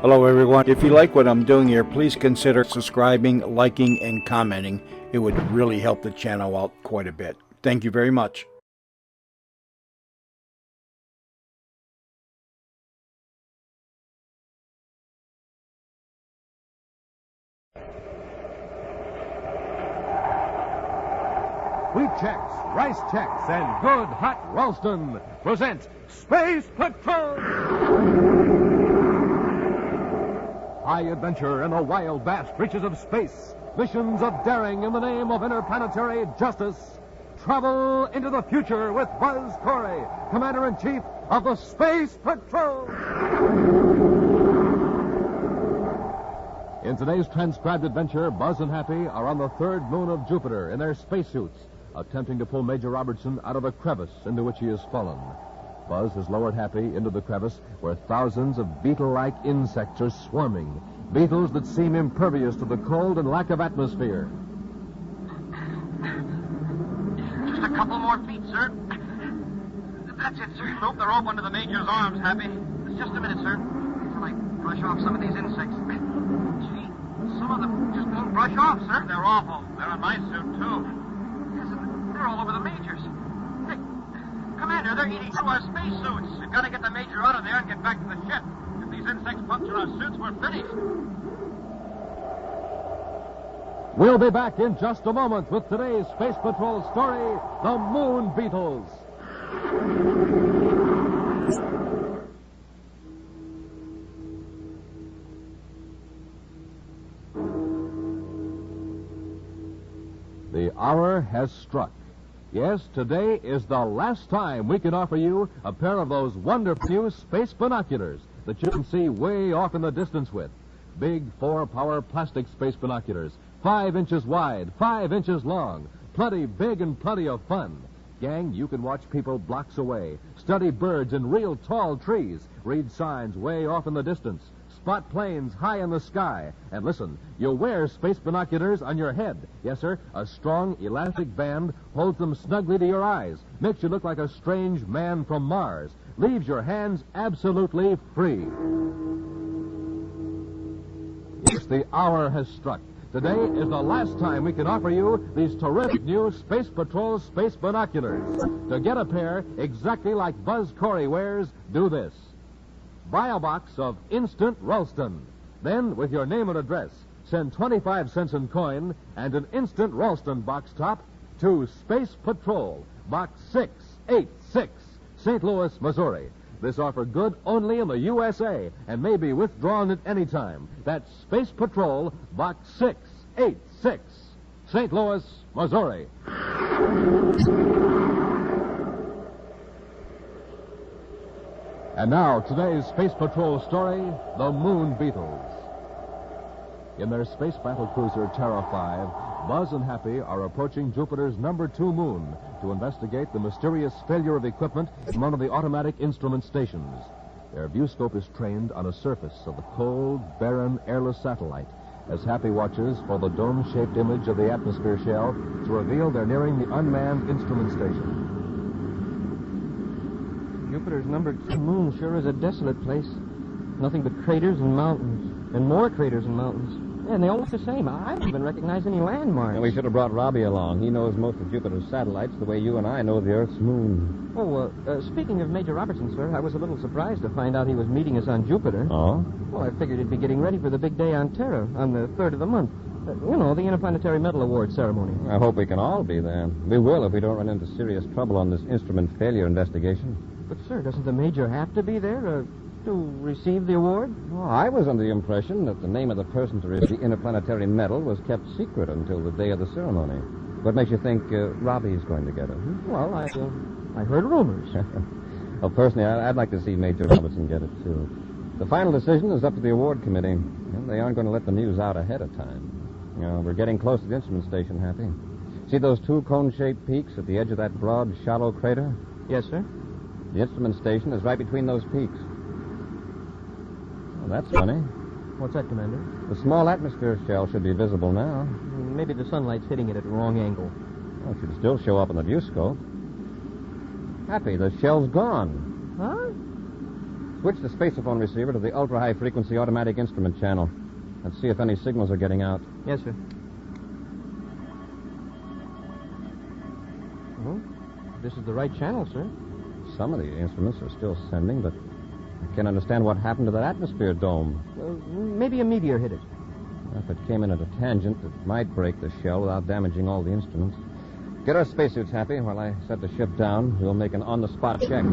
Hello, everyone. If you like what I'm doing here, please consider subscribing, liking, and commenting. It would really help the channel out quite a bit. Thank you very much. Wheat Chex, Rice Chex, and Good Hot Ralston present Space Patrol! High adventure in the wild, vast reaches of space. Missions of daring in the name of interplanetary justice. Travel into the future with Buzz Corey, Commander-in-Chief of the Space Patrol. In today's transcribed adventure, Buzz and Happy are on the third moon of Jupiter in their spacesuits, attempting to pull Major Robertson out of a crevice into which he has fallen. Buzz has lowered Happy into the crevice where thousands of beetle-like insects are swarming. Beetles that seem impervious to the cold and lack of atmosphere. Just a couple more feet, sir. That's it, sir. Nope, they're off under the Major's arms, Happy. It's just a minute, sir. Until I brush off some of these insects. Gee, some of them just won't brush off, sir. They're awful. They're on my suit, too. Yes, and they're all over the Major's. Hey, Commander, they're eating through our spacesuits. We've got to get the Major out of there and get back to the ship. If these insects puncture our suits, we're finished. We'll be back in just a moment with today's Space Patrol story, The Moon Beetles. The hour has struck. Yes, today is the last time we can offer you a pair of those wonderful new space binoculars that you can see way off in the distance with. Big 4-power plastic space binoculars, 5 inches wide, 5 inches long, plenty big and plenty of fun. Gang, you can watch people blocks away, study birds in real tall trees, read signs way off in the distance, spot planes high in the sky, and listen, you'll wear space binoculars on your head. Yes, sir, a strong elastic band holds them snugly to your eyes, makes you look like a strange man from Mars, leaves your hands absolutely free. Yes, the hour has struck. Today is the last time we can offer you these terrific new Space Patrol space binoculars. To get a pair exactly like Buzz Corey wears, do this. Buy a box of Instant Ralston. Then, with your name and address, send 25 cents in coin and an Instant Ralston box top to Space Patrol, Box 686, St. Louis, Missouri. This offer good only in the USA and may be withdrawn at any time. That's Space Patrol, Box 686, St. Louis, Missouri. And now, today's Space Patrol story, The Moon Beetles. In their space battle cruiser Terra 5, Buzz and Happy are approaching Jupiter's number 2 moon to investigate the mysterious failure of equipment in one of the automatic instrument stations. Their viewscope is trained on a surface of the cold, barren, airless satellite as Happy watches for the dome-shaped image of the atmosphere shell to reveal they're nearing the unmanned instrument station. Jupiter's number 2 moon sure is a desolate place. Nothing but craters and mountains, and more craters and mountains. Yeah, and they all look the same. I don't even recognize any landmarks. And we should have brought Robbie along. He knows most of Jupiter's satellites the way you and I know the Earth's moon. Oh, speaking of Major Robertson, sir, I was a little surprised to find out he was meeting us on Jupiter. Oh? Well, I figured he'd be getting ready for the big day on Terra on the 3rd of the month. The Interplanetary Medal Award ceremony. I hope we can all be there. We will if we don't run into serious trouble on this instrument failure investigation. But, sir, doesn't the Major have to be there to receive the award? Oh, I was under the impression that the name of the person to receive the Interplanetary Medal was kept secret until the day of the ceremony. What makes you think Robbie's going to get it? Well, I heard rumors. Well, personally, I'd like to see Major Robertson get it, too. The final decision is up to the award committee. And they aren't going to let the news out ahead of time. We're getting close to the instrument station, Happy. See those 2 cone-shaped peaks at the edge of that broad, shallow crater? Yes, sir. The instrument station is right between those peaks. Well, that's funny. What's that, Commander? The small atmosphere shell should be visible now. Maybe the sunlight's hitting it at the wrong angle. Well, it should still show up on the viewscope. Happy, the shell's gone. Huh? Switch the spaceophone receiver to the ultra-high frequency automatic instrument channel. Let's see if any signals are getting out. Yes, sir. Well, this is the right channel, sir. Some of the instruments are still sending, but I can't understand what happened to that atmosphere dome. Well, maybe a meteor hit it. If it came in at a tangent, it might break the shell without damaging all the instruments. Get our spacesuits, Happy. While I set the ship down, we'll make an on-the-spot check.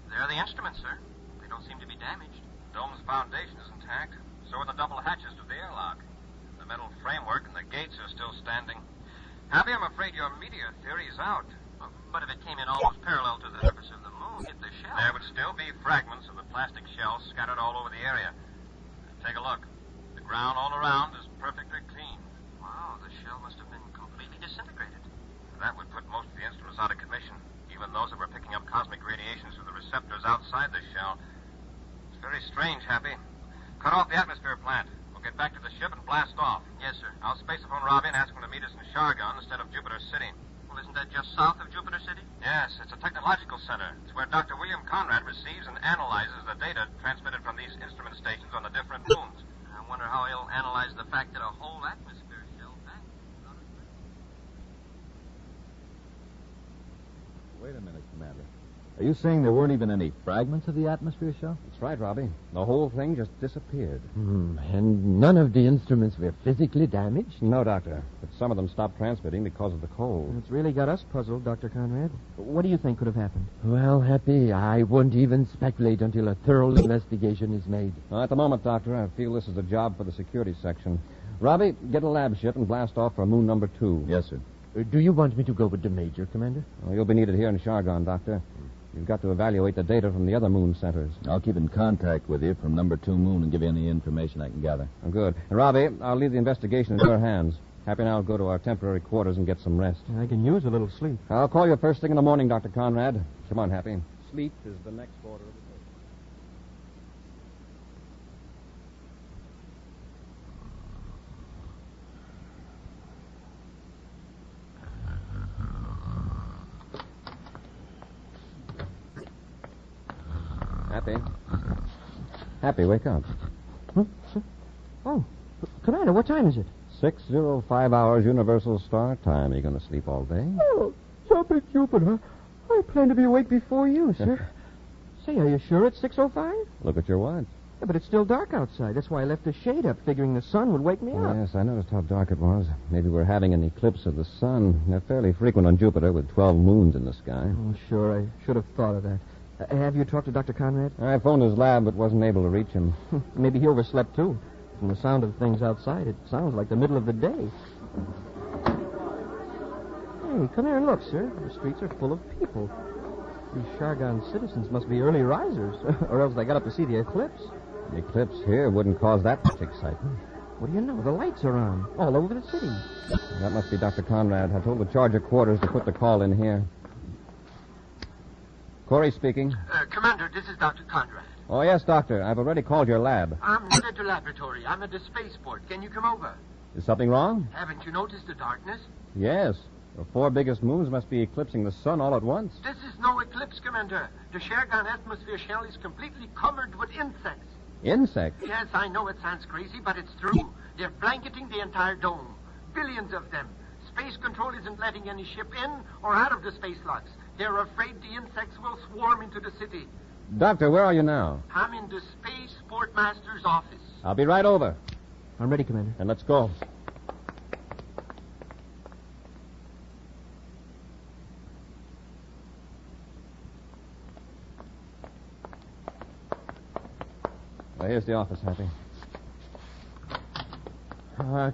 There are the instruments, sir. They don't seem to be damaged. The dome's foundation is intact. So are the double hatches to the airlock. The metal framework and the gates are still standing. Happy, I'm afraid your meteor theory is out. But if it came in almost parallel to the surface of the moon, hit the shell. There would still be fragments of the plastic shell scattered all over the area. Take a look. The ground all around is perfectly clean. Wow, the shell must have been completely disintegrated. That would put most of the instruments out of commission, even those that were picking up cosmic radiations through the receptors outside the shell. It's very strange, Happy. Cut off the atmosphere plant. We'll get back to the ship and blast off. Yes, sir. I'll spaceophone Robbie and ask him to meet us in Shargon instead of Jupiter City. Well, isn't that just south of Jupiter City? Yes, it's a technological center. It's where Dr. William Conrad receives and analyzes the data transmitted from these instrument stations on the different moons. I wonder how he'll analyze the fact that a whole atmosphere shell vanished. Wait a minute, Commander. Are you saying there weren't even any fragments of the atmosphere shell? That's right, Robbie. The whole thing just disappeared. And none of the instruments were physically damaged? No, Doctor. But some of them stopped transmitting because of the cold. It's really got us puzzled, Dr. Conrad. What do you think could have happened? Well, Happy, I won't even speculate until a thorough investigation is made. At the moment, Doctor, I feel this is a job for the security section. Robbie, get a lab ship and blast off for moon number 2. Yes, sir. Do you want me to go with the Major, Commander? Well, you'll be needed here in Shargon, Doctor. You've got to evaluate the data from the other moon centers. I'll keep in contact with you from number 2 moon and give you any information I can gather. Oh, good. And Robbie, I'll leave the investigation in your hands. Happy now go to our temporary quarters and get some rest. I can use a little sleep. I'll call you first thing in the morning, Dr. Conrad. Come on, Happy. Sleep is the next order of the day. Happy. Happy, wake up. Huh? Oh, Commander, what time is it? 6:05 hours Universal Star Time. Are you going to sleep all day? Oh, jumping Jupiter. I plan to be awake before you, sir. Say, are you sure it's 6:05? Look at your watch. Yeah, but it's still dark outside. That's why I left the shade up, figuring the sun would wake me up. Yes, I noticed how dark it was. Maybe we're having an eclipse of the sun. They're fairly frequent on Jupiter with 12 moons in the sky. Oh, sure. I should have thought of that. Have you talked to Dr. Conrad? I phoned his lab, but wasn't able to reach him. Maybe he overslept, too. From the sound of things outside, it sounds like the middle of the day. Hey, come here and look, sir. The streets are full of people. These Shargon citizens must be early risers, or else they got up to see the eclipse. The eclipse here wouldn't cause that much excitement. What do you know? The lights are on, all over the city. That must be Dr. Conrad. I told the charge of quarters to put the call in here. Corey speaking. Commander, this is Dr. Conrad. Oh, yes, Doctor. I've already called your lab. I'm not at the laboratory. I'm at the spaceport. Can you come over? Is something wrong? Haven't you noticed the darkness? Yes. The 4 biggest moons must be eclipsing the sun all at once. This is no eclipse, Commander. The Shargon atmosphere shell is completely covered with insects. Insects? Yes, I know it sounds crazy, but it's true. They're blanketing the entire dome. Billions of them. Space Control isn't letting any ship in or out of the space locks. They're afraid the insects will swarm into the city. Doctor, where are you now? I'm in the Spaceport Master's office. I'll be right over. I'm ready, Commander. And let's go. Well, here's the office, Happy.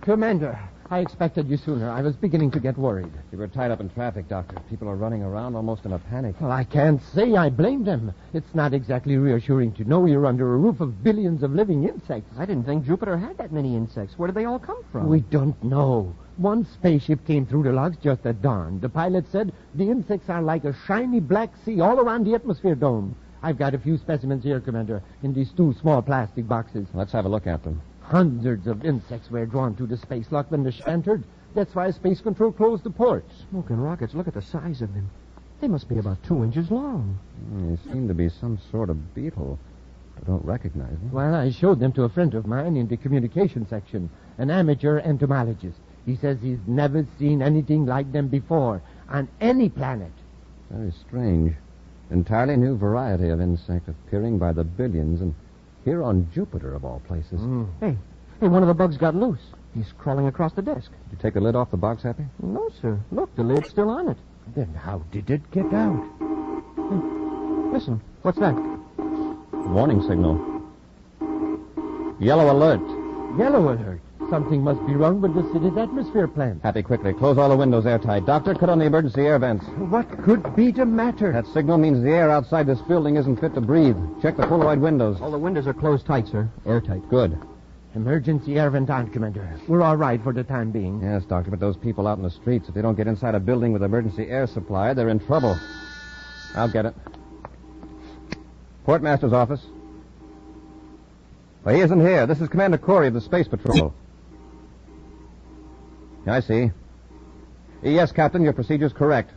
Commander, I expected you sooner. I was beginning to get worried. You were tied up in traffic, Doctor. People are running around almost in a panic. Well, I can't say I blame them. It's not exactly reassuring to know you're under a roof of billions of living insects. I didn't think Jupiter had that many insects. Where did they all come from? We don't know. One spaceship came through the logs just at dawn. The pilot said the insects are like a shiny black sea all around the atmosphere dome. I've got a few specimens here, Commander, in these 2 small plastic boxes. Let's have a look at them. Hundreds of insects were drawn to the space lock when the ship entered. That's why Space Control closed the ports. Smoking rockets, look at the size of them. They must be about 2 inches long. They seem to be some sort of beetle. I don't recognize them. Well, I showed them to a friend of mine in the communication section, an amateur entomologist. He says he's never seen anything like them before on any planet. Very strange. Entirely new variety of insect appearing by the billions, and here on Jupiter, of all places. Hey, one of the bugs got loose. He's crawling across the desk. Did you take the lid off the box, Happy? No, sir. Look, the lid's still on it. Then how did it get out? Listen, what's that? Warning signal. Yellow alert. Yellow alert. Something must be wrong with the city's atmosphere plant. Happy, quickly. Close all the windows airtight. Doctor, cut on the emergency air vents. What could be the matter? That signal means the air outside this building isn't fit to breathe. Check the Polaroid windows. All the windows are closed tight, sir. Airtight. Good. Emergency air vent on, Commander. We're all right for the time being. Yes, Doctor, but those people out in the streets, if they don't get inside a building with emergency air supply, they're in trouble. I'll get it. Portmaster's office. Well, he isn't here. This is Commander Corey of the Space Patrol. I see. Yes, Captain, your procedure's correct.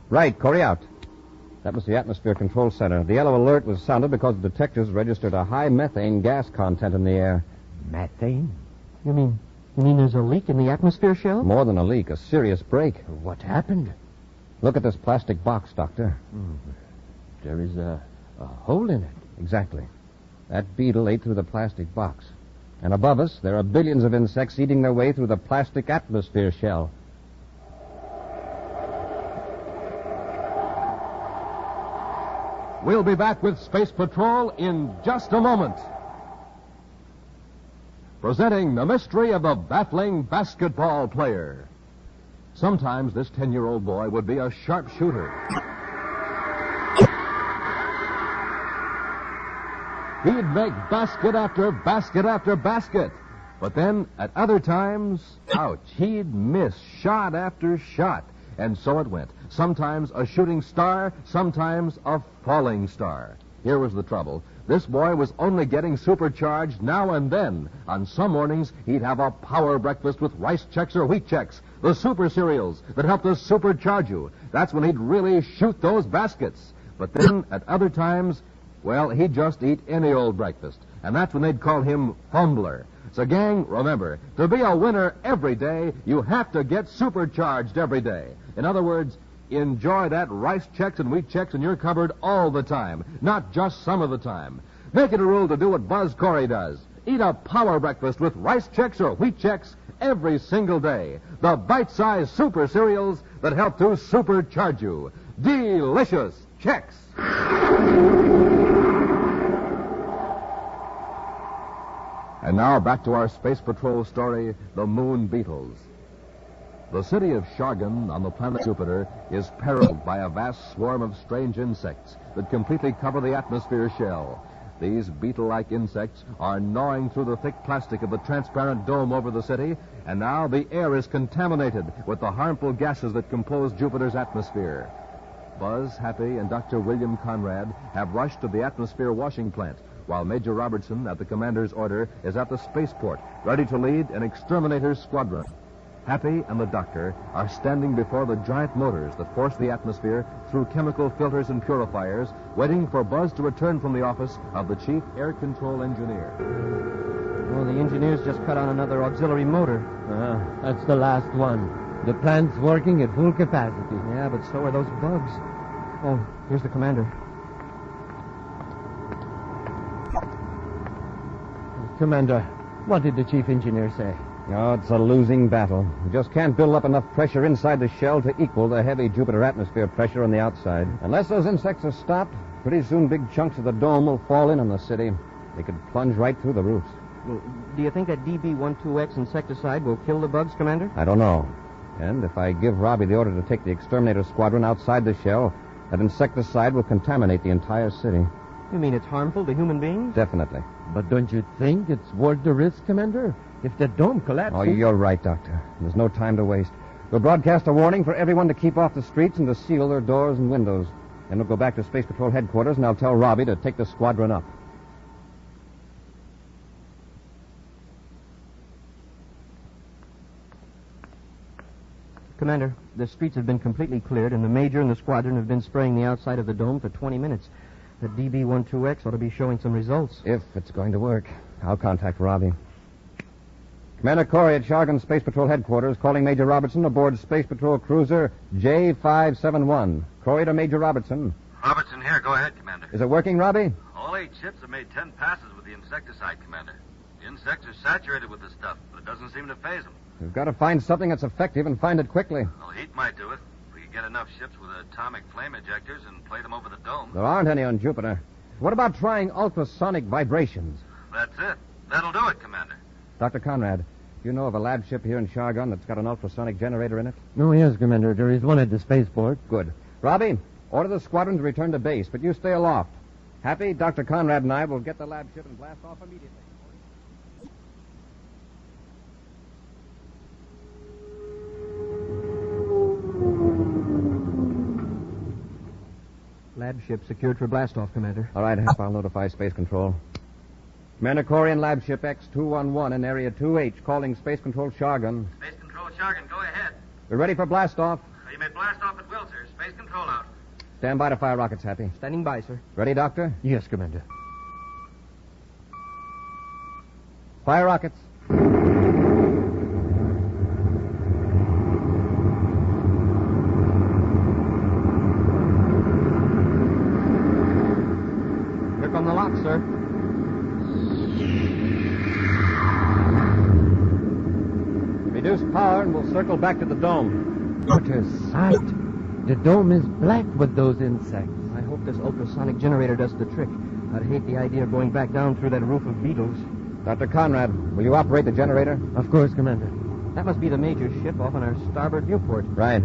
Right, Corey out. That was the Atmosphere Control Center. The yellow alert was sounded because the detectors registered a high methane gas content in the air. Methane? You mean there's a leak in the atmosphere shell? More than a leak, a serious break. What happened? Look at this plastic box, Doctor. There is a hole in it. Exactly. That beetle ate through the plastic box. And above us, there are billions of insects eating their way through the plastic atmosphere shell. We'll be back with Space Patrol in just a moment. Presenting the mystery of the baffling basketball player. Sometimes this 10-year-old boy would be a sharpshooter. He'd make basket after basket after basket. But then, at other times, ouch, he'd miss shot after shot. And so it went. Sometimes a shooting star, sometimes a falling star. Here was the trouble. This boy was only getting supercharged now and then. On some mornings, he'd have a power breakfast with rice checks or wheat checks, the super cereals that help to supercharge you. That's when he'd really shoot those baskets. But then, at other times, well, he'd just eat any old breakfast. And that's when they'd call him Fumbler. So, gang, remember, to be a winner every day, you have to get supercharged every day. In other words, enjoy that rice checks and wheat checks in your cupboard all the time, not just some of the time. Make it a rule to do what Buzz Corey does. Eat a power breakfast with rice checks or wheat checks every single day. The bite-sized super cereals that help to supercharge you. Delicious checks. And now back to our Space Patrol story, The Moon Beetles. The city of Shargan on the planet Jupiter is perilled by a vast swarm of strange insects that completely cover the atmosphere shell. These beetle-like insects are gnawing through the thick plastic of the transparent dome over the city, and now the air is contaminated with the harmful gases that compose Jupiter's atmosphere. Buzz, Happy, and Dr. William Conrad have rushed to the atmosphere washing plant, while Major Robertson, at the commander's order, is at the spaceport, ready to lead an exterminator's squadron. Happy and the doctor are standing before the giant motors that force the atmosphere through chemical filters and purifiers, waiting for Buzz to return from the office of the chief air control engineer. Well, the engineers just cut on another auxiliary motor. That's the last one. The plant's working at full capacity. Yeah, but so are those bugs. Oh, here's the commander. Commander, what did the chief engineer say? Oh, it's a losing battle. We just can't build up enough pressure inside the shell to equal the heavy Jupiter atmosphere pressure on the outside. Unless those insects are stopped, pretty soon big chunks of the dome will fall in on the city. They could plunge right through the roofs. Well, do you think that DB12X insecticide will kill the bugs, Commander? I don't know. And if I give Robbie the order to take the exterminator squadron outside the shell, that insecticide will contaminate the entire city. You mean it's harmful to human beings? Definitely. But don't you think it's worth the risk, Commander? If the dome collapses... Oh, you're right, Doctor. There's no time to waste. We'll broadcast a warning for everyone to keep off the streets and to seal their doors and windows. Then we'll go back to Space Patrol headquarters, and I'll tell Robbie to take the squadron up. Commander, the streets have been completely cleared, and the Major and the squadron have been spraying the outside of the dome for 20 minutes. The DB-12X ought to be showing some results. If it's going to work, I'll contact Robbie. Commander Corey at Shargan Space Patrol Headquarters calling Major Robertson aboard Space Patrol Cruiser J571. Corey to Major Robertson. Robertson here. Go ahead, Commander. Is it working, Robbie? All 8 ships have made 10 passes with the insecticide, Commander. The insects are saturated with the stuff, but it doesn't seem to phase them. We've got to find something that's effective and find it quickly. Well, heat might do it. We could get enough ships with atomic flame ejectors and play them over the dome. There aren't any on Jupiter. What about trying ultrasonic vibrations? That's it. That'll do it, Commander. Dr. Conrad, do you know of a lab ship here in Shargon that's got an ultrasonic generator in it? Oh, yes, Commander. There is one at the spaceport. Good. Robbie, order the squadron to return to base, but you stay aloft. Happy, Dr. Conrad and I will get the lab ship and blast off immediately. Lab ship secured for blastoff, Commander. All right, Hap, I'll notify Space Control. Commander Corey and Lab Ship X211 in Area 2H calling Space Control Shargan. Space Control Shargan, go ahead. We're ready for blastoff. You may blast off at will, sir. Space Control out. Stand by to fire rockets, Happy. Standing by, sir. Ready, Doctor? Yes, Commander. Fire rockets. Here come the locks, sir. Reduce power and we'll circle back to the dome. What a sight. The dome is black with those insects. I hope this ultrasonic generator does the trick. I'd hate the idea of going back down through that roof of Beetles. Dr. Conrad, will you operate the generator? Of course, Commander. That must be the Major's ship off on our starboard viewport. Right.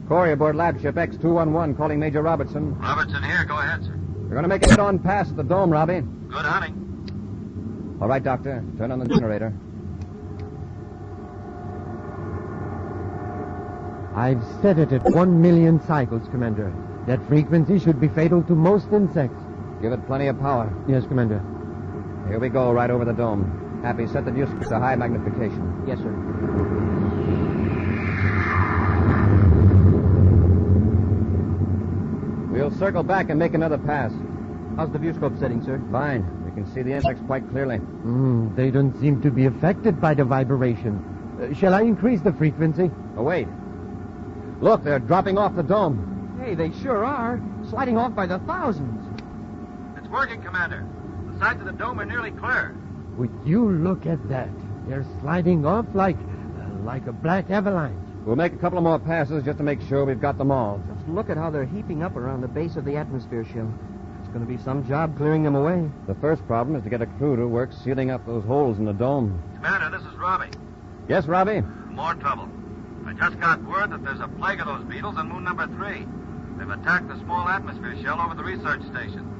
Corey aboard Lab Ship X211 calling Major Robertson. Robertson here. Go ahead, sir. We're going to make a head-on pass at the dome, Robbie. Good hunting. All right, Doctor. Turn on the generator. I've set it at 1 million cycles, Commander. That frequency should be fatal to most insects. Give it plenty of power. Yes, Commander. Here we go, right over the dome. Happy, set the viewscope to high magnification. Yes, sir. We'll circle back and make another pass. How's the viewscope setting, sir? Fine. We can see the insects quite clearly. They don't seem to be affected by the vibration. Shall I increase the frequency? Oh, wait. Look, they're dropping off the dome. Hey, they sure are. Sliding off by the thousands. It's working, Commander. The sides of the dome are nearly clear. Would you look at that? They're sliding off like a black avalanche. We'll make a couple of more passes just to make sure we've got them all. Just look at how they're heaping up around the base of the atmosphere shell. It's going to be some job clearing them away. The first problem is to get a crew to work sealing up those holes in the dome. Commander, this is Robbie. Yes, Robbie? More trouble. I just got word that there's a plague of those beetles on moon number 3. They've attacked the small atmosphere shell over the research station.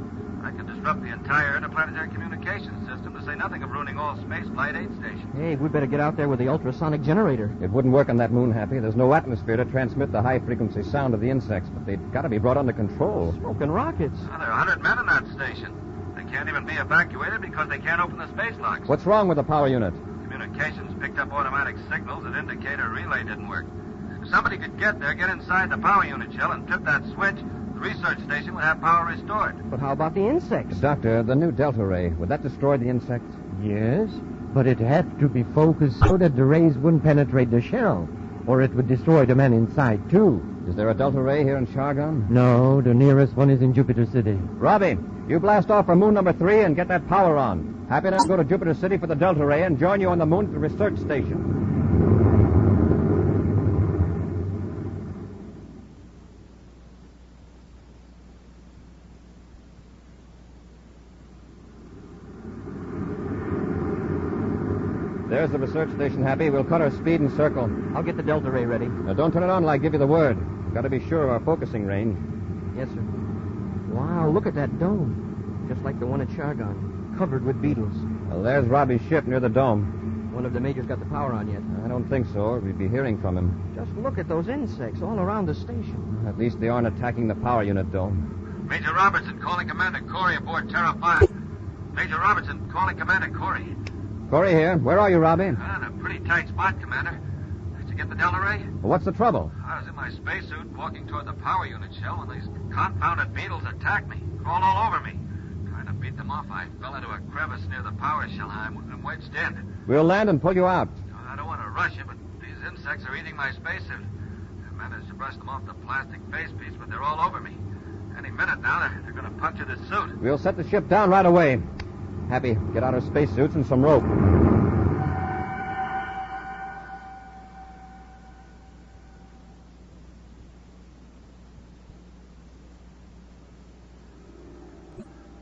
I could disrupt the entire interplanetary communications system, to say nothing of ruining all Spaceflight 8 stations. Hey, we'd better get out there with the ultrasonic generator. It wouldn't work on that moon, Happy. There's no atmosphere to transmit the high-frequency sound of the insects, but they've got to be brought under control. Smoking rockets. Well, there are 100 men in that station. They can't even be evacuated because they can't open the space locks. What's wrong with the power unit? Communications picked up automatic signals that indicate a relay didn't work. If somebody could get there, get inside the power unit shell, and trip that switch, the research station would have power restored. But how about the insects? Doctor, the new Delta Ray, would that destroy the insects? Yes, but it had to be focused so that the rays wouldn't penetrate the shell, or it would destroy the man inside, too. Is there a Delta Ray here in Shargon? No, the nearest one is in Jupiter City. Robbie, you blast off for moon number 3 and get that power on. Happy to go to Jupiter City for the Delta Ray and join you on the moon at the research station. There's the research station, Happy. We'll cut our speed and circle. I'll get the Delta Ray ready. Now, don't turn it on till I give you the word. Got to be sure of our focusing range. Yes, sir. Wow, look at that dome. Just like the one at Shargon, covered with beetles. Well, there's Robbie's ship near the dome. One of the majors got the power on yet. I don't think so, or we'd be hearing from him. Just look at those insects all around the station. At least they aren't attacking the power unit dome. Major Robertson calling Commander Corey aboard Terra 5. Major Robertson calling Commander Corey. Corey here. Where are you, Robbie? In a pretty tight spot, Commander. There's a get the Delta Ray? Well, what's the trouble? I was in my spacesuit walking toward the power unit shell when these confounded Beetles attacked me, crawled all over me. Trying to beat them off, I fell into a crevice near the power shell. I'm wedged in. We'll land and pull you out. I don't want to rush you, but these insects are eating my spacesuit. I managed to brush them off the plastic facepiece, but they're all over me. Any minute now, they're going to puncture this suit. We'll set the ship down right away. Happy, get out our spacesuits and some rope.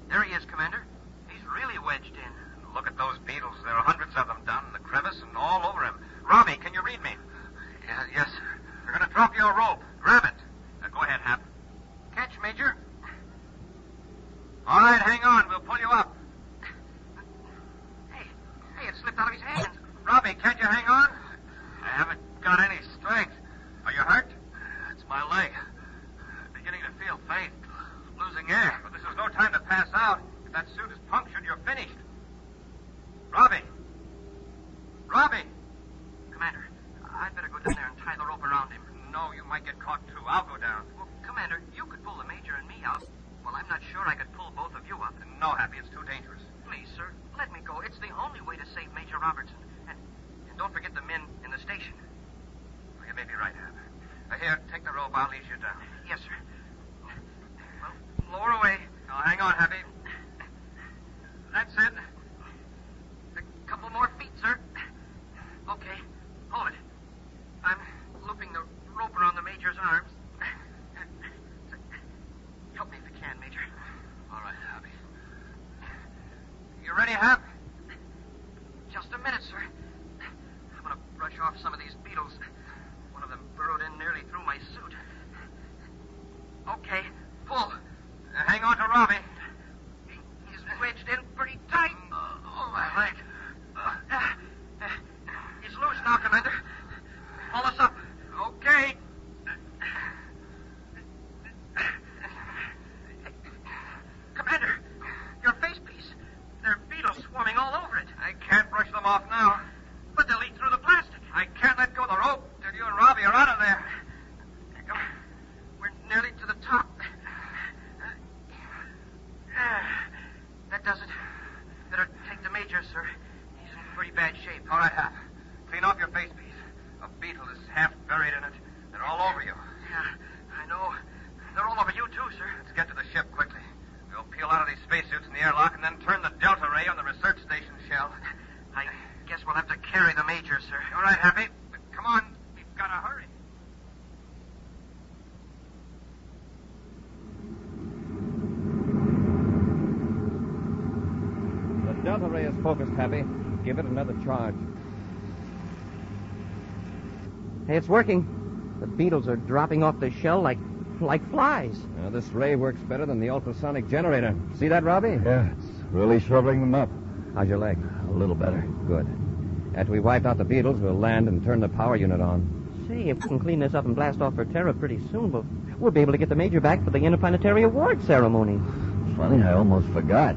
There he is, Commander. He's really wedged in. Look at those Beetles. There are hundreds of them down in the crevice and all over him. Robbie, can you read me? Yes, sir. They're going to drop you a rope. Grab it. Go ahead, Hap. Catch, Major. All right, hang on. We'll pull you up. Hey, it slipped out of his hands. Robbie, can't you hang on? I haven't got any strength. Are you hurt? It's my leg. I'm beginning to feel faint. Losing air. But this is no time to pass out. If that suit is punctured, you're finished. Robbie! Robbie! Commander, I'd better go down there and tie the rope around him. No, you might get caught, too. I'll go down. Well, Commander, you could pull the Major and me out. Well, I'm not sure I could pull both of you up. No, Happy, it's too dangerous. Please, sir, let me go. It's the only way to save Major Robertson. And don't forget the men in the station. Oh, you may be right, Hap. Here, take the rope. I'll lead you down. Yes, sir. Well, lower away. Now, hang on, Happy. That's it. A couple more feet, sir. Okay. Hold it. I'm looping the rope around the Major's arms. Help me if you can, Major. All right, Happy. You ready, Hap? Just a minute, sir. I'm going to brush off some of these Beetles. One of them burrowed in nearly through my suit. Okay, pull. Hang on to Robbie. He's wedged in pretty tight. Oh, my leg. He's loose now, Commander. Pull us up. Okay. Commander, your face piece. There are Beetles swarming all over it. I can't brush them off now. But they'll eat through the plastic. I can't let go of the rope till you and Robbie are out of there. We're nearly to the top. That does it. Better take the Major, sir. He's in pretty bad shape. All right, Hap. Clean off your face piece. A Beetle is half buried in it. They're all over you. Yeah, I know. They're all over you, too, sir. Let's get to the ship quickly. We'll peel out of these spacesuits in the airlock and then turn the Delta Ray on the research station shell. I guess we'll have to carry the Major, sir. All right, Happy. But come on. We've got to hurry. The Delta Ray is focused, Happy. Give it another charge. Hey, it's working. The Beetles are dropping off the shell like flies. Now, this ray works better than the ultrasonic generator. See that, Robbie? Yeah, it's really shoveling them up. How's your leg? A little better. Good. After we wipe out the Beetles, we'll land and turn the power unit on. Say, if we can clean this up and blast off for Terra pretty soon, we'll be able to get the Major back for the Interplanetary Award ceremony. Funny, I almost forgot.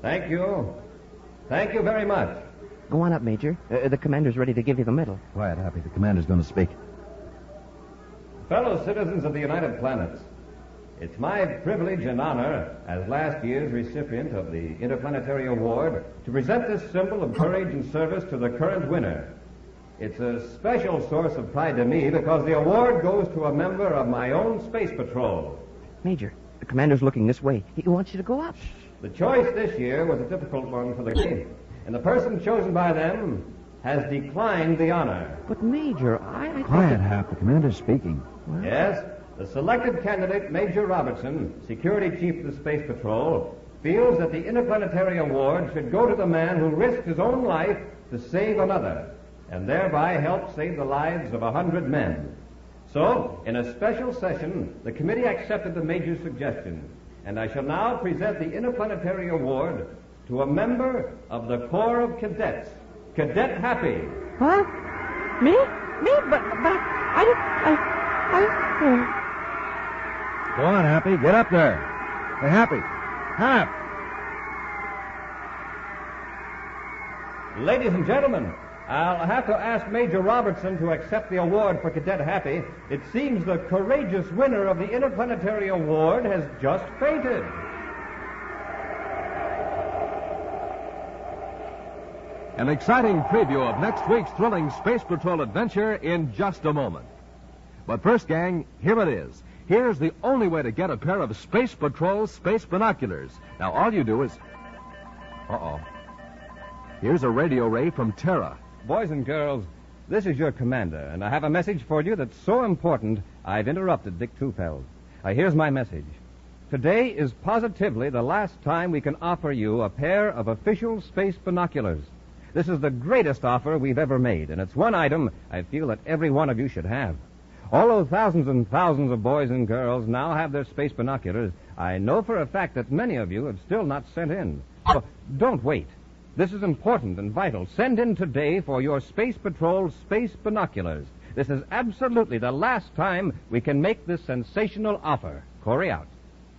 Thank you. Thank you very much. Go on up, Major. The commander's ready to give you the medal. Quiet, Happy. The commander's going to speak. Fellow citizens of the United Planets, it's my privilege and honor as last year's recipient of the Interplanetary Award to present this symbol of courage and service to the current winner. It's a special source of pride to me because the award goes to a member of my own space patrol. Major, the commander's looking this way. He wants you to go up. The choice this year was a difficult one for the team, and the person chosen by them has declined the honor. But, Major, I Quiet, Hap. The commander's speaking. Well, Yes, the selected candidate, Major Robertson, Security Chief of the Space Patrol, feels that the Interplanetary Award should go to the man who risked his own life to save another, and thereby help save the lives of 100 men. So, in a special session, the committee accepted the Major's suggestion, and I shall now present the Interplanetary Award to a member of the Corps of Cadets, Cadet Happy. Huh? Me? But I Go on, Happy. Get up there. Hey, Happy. Hap. Ladies and gentlemen, I'll have to ask Major Robertson to accept the award for Cadet Happy. It seems the courageous winner of the Interplanetary Award has just fainted. An exciting preview of next week's thrilling Space Patrol adventure in just a moment. But first, gang, here it is. Here's the only way to get a pair of Space Patrol space binoculars. Now, all you do is... Here's a radio ray from Terra. Boys and girls, this is your commander, and I have a message for you that's so important, I've interrupted Dick Tufeld. Here's my message. Today is positively the last time we can offer you a pair of official space binoculars. This is the greatest offer we've ever made, and it's one item I feel that every one of you should have. Although thousands and thousands of boys and girls now have their space binoculars, I know for a fact that many of you have still not sent in. So don't wait. This is important and vital. Send in today for your Space Patrol space binoculars. This is absolutely the last time we can make this sensational offer. Corey out.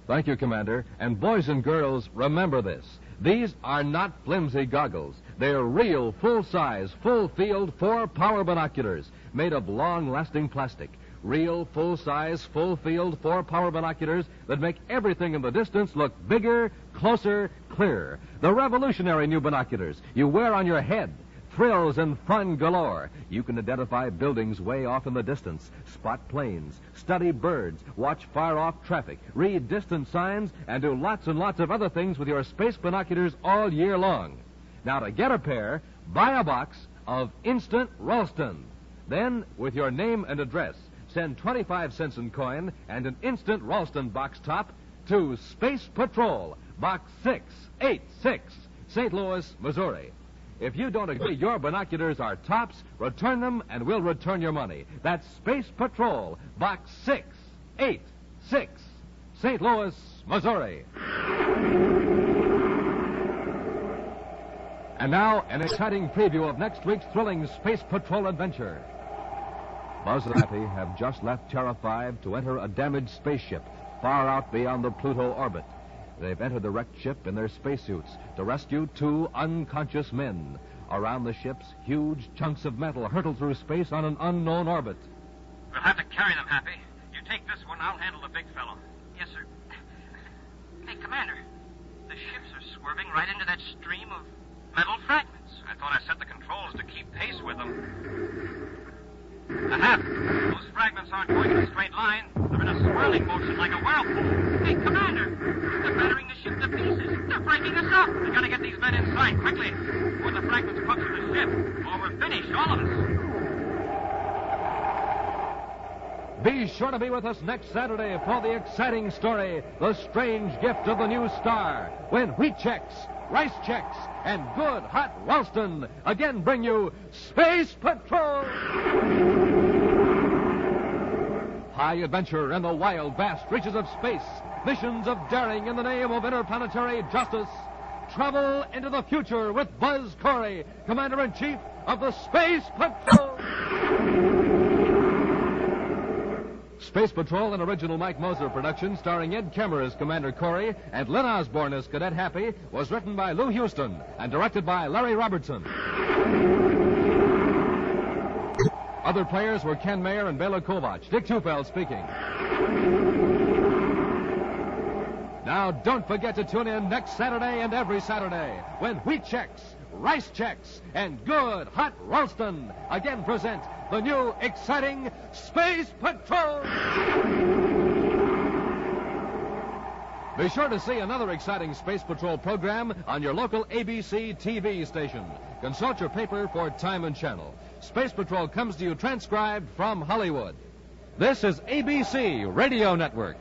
Thank you, Commander. And boys and girls, remember this. These are not flimsy goggles. They're real, full-size, full-field, 4-power binoculars made of long-lasting plastic. Real, full-size, full-field, 4-power binoculars that make everything in the distance look bigger, closer, clearer. The revolutionary new binoculars you wear on your head. Thrills and fun galore. You can identify buildings way off in the distance, spot planes, study birds, watch far-off traffic, read distant signs, and do lots and lots of other things with your space binoculars all year long. Now, to get a pair, buy a box of Instant Ralston. Then, with your name and address, send 25 cents in coin and an Instant Ralston box top to Space Patrol, Box 686, St. Louis, Missouri. If you don't agree your binoculars are tops, return them and we'll return your money. That's Space Patrol, Box 686, St. Louis, Missouri. And now, an exciting preview of next week's thrilling Space Patrol adventure. Buzz and Happy have just left Terra 5 to enter a damaged spaceship far out beyond the Pluto orbit. They've entered the wrecked ship in their spacesuits to rescue 2 unconscious men. Around the ships, huge chunks of metal hurtle through space on an unknown orbit. We'll have to carry them, Happy. You take this one, I'll handle the big fellow. Yes, sir. Hey, Commander, the ships are swerving right into that stream of metal fragments. I thought I set the controls to keep pace with them. Hap, those fragments aren't going in a straight line. They're in a swirling motion like a whirlpool. Hey, Commander, they're battering the ship to pieces. They're breaking us up. We gotta get these men inside quickly before the fragments puncture the ship, or we're finished, all of us. Be sure to be with us next Saturday for the exciting story, The Strange Gift of the New Star, when wheat checks, rice checks, and good hot Ralston again bring you Space Patrol. High adventure in the wild, vast reaches of space. Missions of daring in the name of interplanetary justice. Travel into the future with Buzz Corey, Commander-in-Chief of the Space Patrol. Space Patrol, an original Mike Moser production starring Ed Kemmer as Commander Corey and Lynn Osborne as Cadet Happy, was written by Lou Houston and directed by Larry Robertson. Other players were Ken Mayer and Bela Kovac. Dick Tufeld speaking. Now, don't forget to tune in next Saturday and every Saturday when wheat checks, rice checks, and good hot Ralston again present the new exciting Space Patrol. Be sure to see another exciting Space Patrol program on your local ABC TV station. Consult your paper for time and channel. Space Patrol comes to you transcribed from Hollywood. This is ABC Radio Network.